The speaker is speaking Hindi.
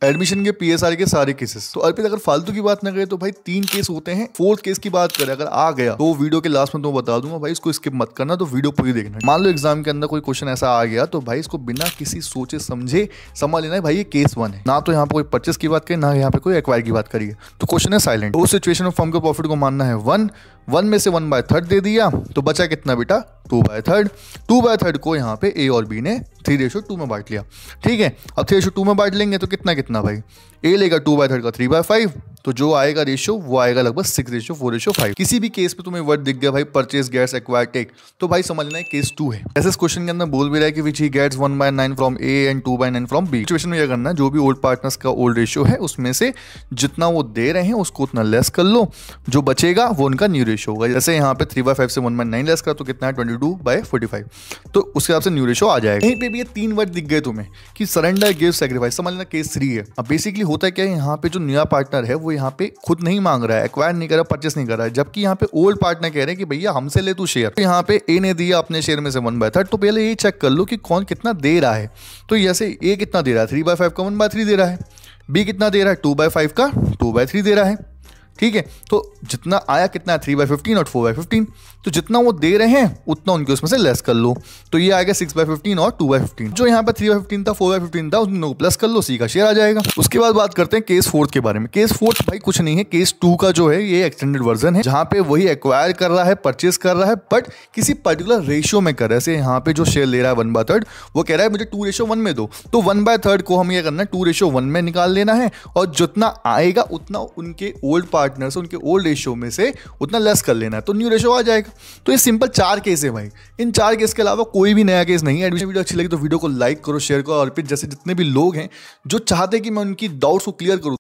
एडमिशन के पीएसआर के सारे केसेस। तो अर्पित अगर फालतू की बात ना करें तो भाई 3 केस होते हैं। 4th केस की बात करें अगर आ गया तो वीडियो के लास्ट में तो बता दूंगा भाई, इसको स्किप मत करना, तो वीडियो पूरी देखना। मान लो एग्जाम के अंदर कोई क्वेश्चन ऐसा आ गया तो भाई इसको बिना किसी सोचे समझे समझ लेना है भाई ये केस 1 है। ना तो यहाँ पे कोई परचेस की बात करिए, ना यहाँ पे कोई एक्वायर की बात करिए। तो क्वेश्चन है साइलेंट। उस सिचुएशन में फर्म के प्रॉफिट को मानना है 1 में से 1/3 दे दिया तो बचा कितना बेटा 2/3। 2/3 को यहाँ पे ए और बी ने 3:2 में बांट लिया। ठीक है, अब 3:2 में बांट लेंगे तो कितना कितना भाई, ए लेगा 2/3 का 3/5, तो जो आएगा रेशियो वो आएगा लगभग 6:4:5। किसी भी केस पे तुम्हें वर्ड दिख गया भाई परचेज गेट्स एक्वायर टेक, तो भाई समझ लेना है केस 2 है। ऐसे इस क्वेश्चन के अंदर बोल भी रहा है कि which he gets 1/9 from A and 2/9 from B. Situation में यह करना है जो भी ओल्ड पार्टनर्स का ओल्ड रेशियो है उसमें से जितना वो दे रहे हैं उसको उतना लेस कर लो, जो बचेगा वो उनका न्यू रेशियो होगा। जैसे यहाँ पे 3/5 से 1/9 लेस करा तो कितना है 22/45, तो उसके हिसाब से न्यू रेशियो आ जाएगा। यहीं पे भी ये 3 वर्ड दिख गए तुम्हें कि सरेंडर गिव सैक्रिफाइस, समझ लेना केस 3 है। अब बेसिकली होता क्या है, यहाँ पे जो नया पार्टनर है वो यहाँ पे खुद नहीं मांग रहा है, एक्वायर नहीं कर रहा, परचेस नहीं कर रहा है, जबकि यहाँ पे ओल्ड पार्टनर कह रहे हैं कि भैया हमसे ले तू शेयर। तो यहाँ पे ए ने दिया अपने शेयर में से 1/3, तो पहले ये चेक कर लो कि कौन कितना दे रहा है। तो जैसे ए कितना दे रहा है 3/5 का 1/3 दे रहा है, बी कितना दे रहा है 2/5 का 2/3 दे रहा है। ठीक है, तो जितना आया कितना है 3/15 और 4/15, तो जितना वो दे रहे हैं उतना उनके उसमें से लेस कर लो, तो ये आएगा 6/15 और 2/15। जो यहाँ पे 3/15 था 4/15 था उनको प्लस कर लो, सी का शेयर आ जाएगा। उसके बाद बात करते हैं केस 4 के बारे में। केस 4 भाई कुछ नहीं है, केस 2 का जो है ये एक्सटेंडेड वर्जन है, जहाँ पे वही एक्वायर कर रहा है, परचेस कर रहा है, बट किसी पर्टिकुलर रेशियो में कर रहा है। जैसे यहाँ पे जो शेयर ले रहा है 1/3 वो कह रहा है मुझे 2:1 में दो, तो 1/3 को हम ये करना है 2:1 में निकाल लेना है, और जितना आएगा उतना उनके ओल्ड पार्टनर से उनके ओल्ड रेशियो में से उतना लेस कर लेना है, तो न्यू रेशियो आ जाएगा। तो ये सिंपल 4 केस है भाई, इन 4 केस के अलावा कोई भी नया केस नहीं है। एडमिशन वीडियो अच्छी लगी तो वीडियो को लाइक करो, शेयर करो, और फिर जैसे जितने भी लोग हैं जो चाहते हैं कि मैं उनकी डाउट्स को क्लियर करूँ